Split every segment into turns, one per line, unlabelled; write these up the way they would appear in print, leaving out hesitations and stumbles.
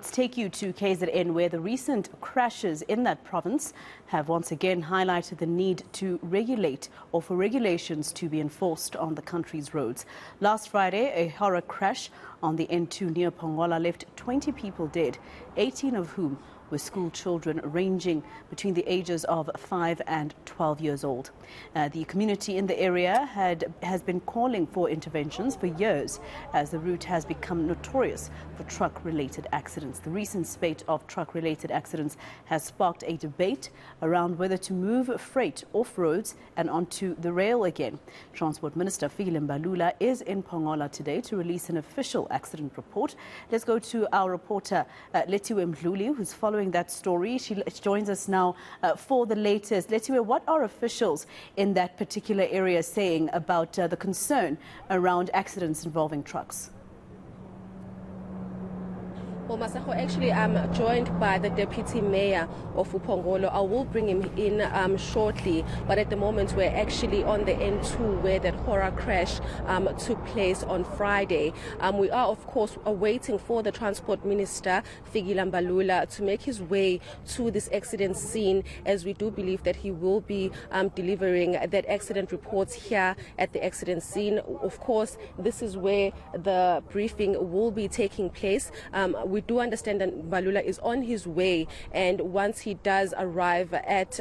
Let's take you to KZN, where the recent crashes in that province have once again highlighted the need to regulate or for regulations to be enforced on the country's roads. Last Friday, a horror crash on the N2 near Pongola left 20 people dead, 18 of whom were school children ranging between the ages of 5 and 12 years old. The community in the area has been calling for interventions for years, as the route has become notorious for truck-related accidents. The recent spate of truck-related accidents has sparked a debate around whether to move freight off roads and onto the rail again. Transport Minister Fikile Mbalula is in Pongola today to release an official accident report. Let's go to our reporter Lethiwe Mdluli, who's following that story. She joins us now for the latest. Lethiwe, what are officials in that particular area saying about the concern around accidents involving trucks?
Well, Masako, actually, I'm joined by the Deputy Mayor of Pongolo. I will bring him in shortly, but at the moment we're actually on the N2 where that horror crash took place on Friday. We are, of course, waiting for the Transport Minister, Fikile Mbalula, to make his way to this accident scene, as we do believe that he will be delivering that accident report here at the accident scene. Of course, this is where the briefing will be taking place. We do understand that Mbalula is on his way, and once he does arrive at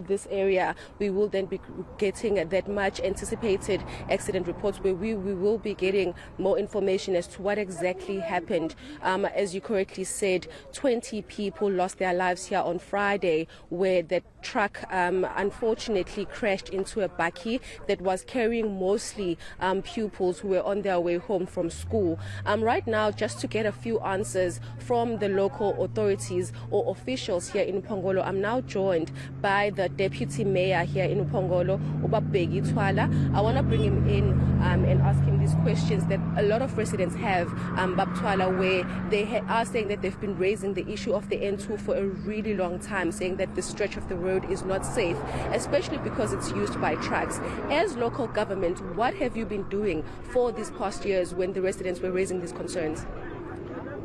this area, we will then be getting that much anticipated accident reports, where we will be getting more information as to what exactly happened. As you correctly said, 20 people lost their lives here on Friday, where that truck unfortunately crashed into a bakkie that was carrying mostly pupils who were on their way home from school. Right now, just to get a few answers from the local authorities or officials here in Pongolo, I'm now joined by the Deputy Mayor here in Pongolo, Lethiwe Mdluli. I want to bring him in and ask him these questions that a lot of residents have, Lethiwe, where they are saying that they've been raising the issue of the N2 for a really long time, saying that the stretch of the road is not safe, especially because it's used by trucks. As local government, what have you been doing for these past years when the residents were raising these concerns?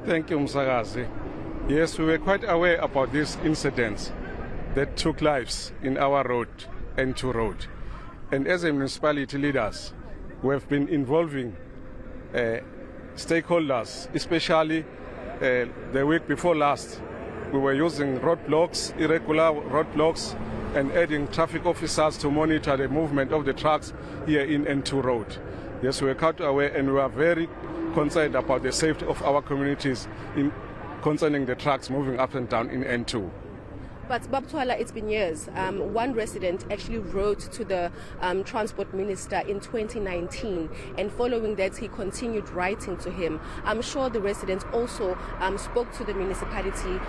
Thank you, Msagazi. Yes, we were quite aware about these incidents that took lives in our road, N2 road. And as a municipality leaders, we have been involving stakeholders, especially the week before last. We were using roadblocks, irregular roadblocks, and adding traffic officers to monitor the movement of the trucks here in N2 road. Yes, we were quite aware, and we are very concerned about the safety of our communities concerning the trucks moving up and down in N2.
But Lethiwe, it's been years. One resident actually wrote to the Transport Minister in 2019, and following that he continued writing to him. I'm sure the residents also spoke to the municipality,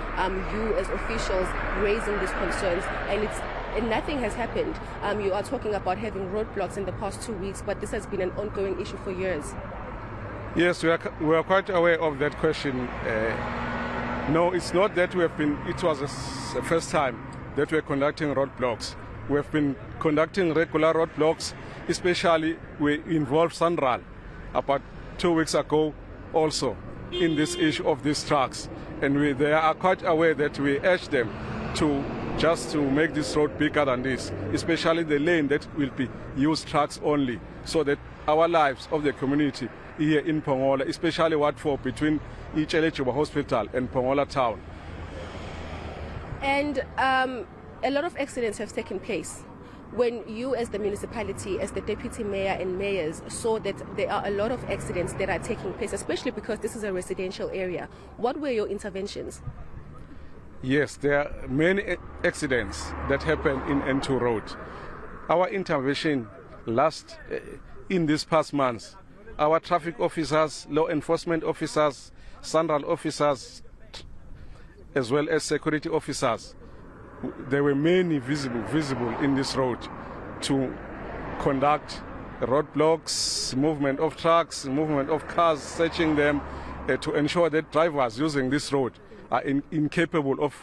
you as officials raising these concerns, and nothing has happened. You are talking about having roadblocks in the past 2 weeks, but this has been an ongoing issue for years.
Yes, we are quite aware of that question. No, it's not that it was the first time that we're conducting roadblocks. We have been conducting regular roadblocks, especially we involved Sanral about 2 weeks ago also in this issue of these trucks. And they are quite aware that we urge them to just to make this road bigger than this, especially the lane that will be used trucks only, so that our lives of the community here in Pongola, especially what for between eCheletshuba Hospital and Pongola town.
And a lot of accidents have taken place. When you as the municipality, as the deputy mayor and mayors, saw that there are a lot of accidents that are taking place, especially because this is a residential area, what were your interventions?
Yes, there are many accidents that happen in N2 road. Our intervention in these past months, our traffic officers, law enforcement officers, Sanral officers, as well as security officers, there were many visible in this road to conduct roadblocks, movement of trucks, movement of cars, searching them to ensure that drivers using this road are incapable of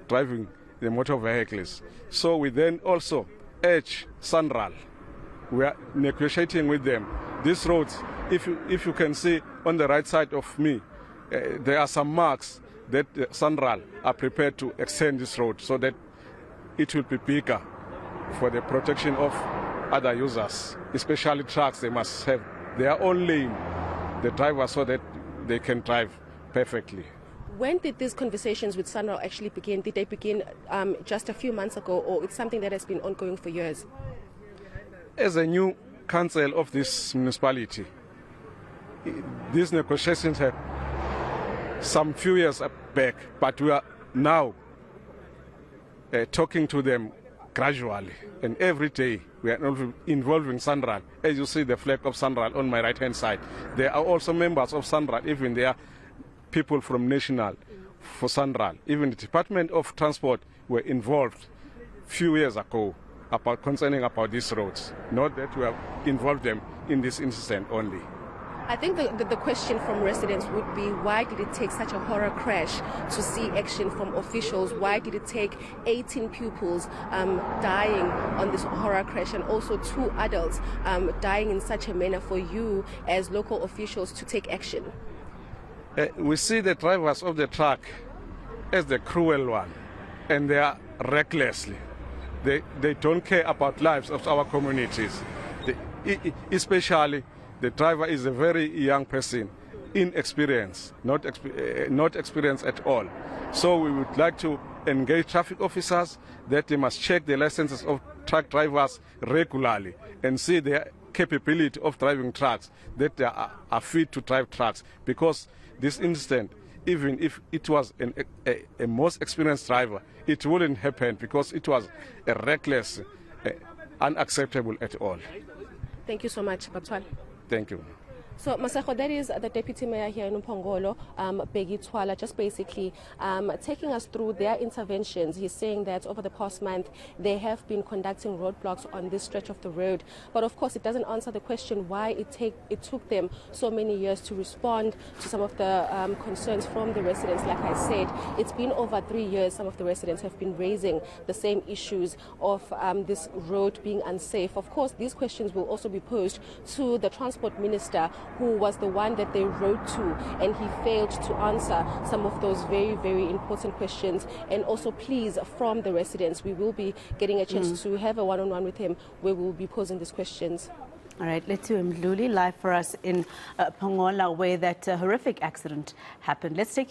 driving the motor vehicles. So we then also urge Sanral. We are negotiating with them. These roads, if you can see on the right side of me, there are some marks that SANRAL are prepared to extend this road so that it will be bigger for the protection of other users, especially trucks. They must have their own lane, the driver, so that they can drive perfectly.
When did these conversations with SANRAL actually begin? Did they begin just a few months ago, or it's something that has been ongoing for years?
As a new council of this municipality, these negotiations have some few years back, but we are now talking to them gradually, and every day we are involving SANRAL. As you see the flag of SANRAL on my right-hand side, there are also members of SANRAL, even there are people from National for SANRAL. Even the Department of Transport were involved few years ago concerning these roads. Not that we have involved them in this incident only.
I think the question from residents would be, why did it take such a horror crash to see action from officials? Why did it take 18 pupils dying on this horror crash, and also 2 adults dying in such a manner for you as local officials to take action?
We see the drivers of the truck as the cruel one, and they are recklessly. They don't care about lives of our communities. Especially the driver is a very young person, inexperienced, not experienced at all. So we would like to engage traffic officers that they must check the licenses of truck drivers regularly and see their capability of driving trucks, that they are fit to drive trucks. Because this incident, even if it was a most experienced driver, it wouldn't happen, because it was a reckless, unacceptable at all.
Thank you so much, Batwal.
Thank you.
So, Maseko, that is the Deputy Mayor here in Pongolo, Begi Twala, just basically taking us through their interventions. He's saying that over the past month, they have been conducting roadblocks on this stretch of the road. But of course, it doesn't answer the question why it took them so many years to respond to some of the concerns from the residents. Like I said, it's been over 3 years. Some of the residents have been raising the same issues of this road being unsafe. Of course, these questions will also be posed to the Transport Minister, who was the one that they wrote to, and he failed to answer some of those very, very important questions. And also, please, from the residents, we will be getting a chance to have a one-on-one with him where we will be posing these questions.
All right, Lethiwe Mdluli live for us in Pongola, where that horrific accident happened. Let's take you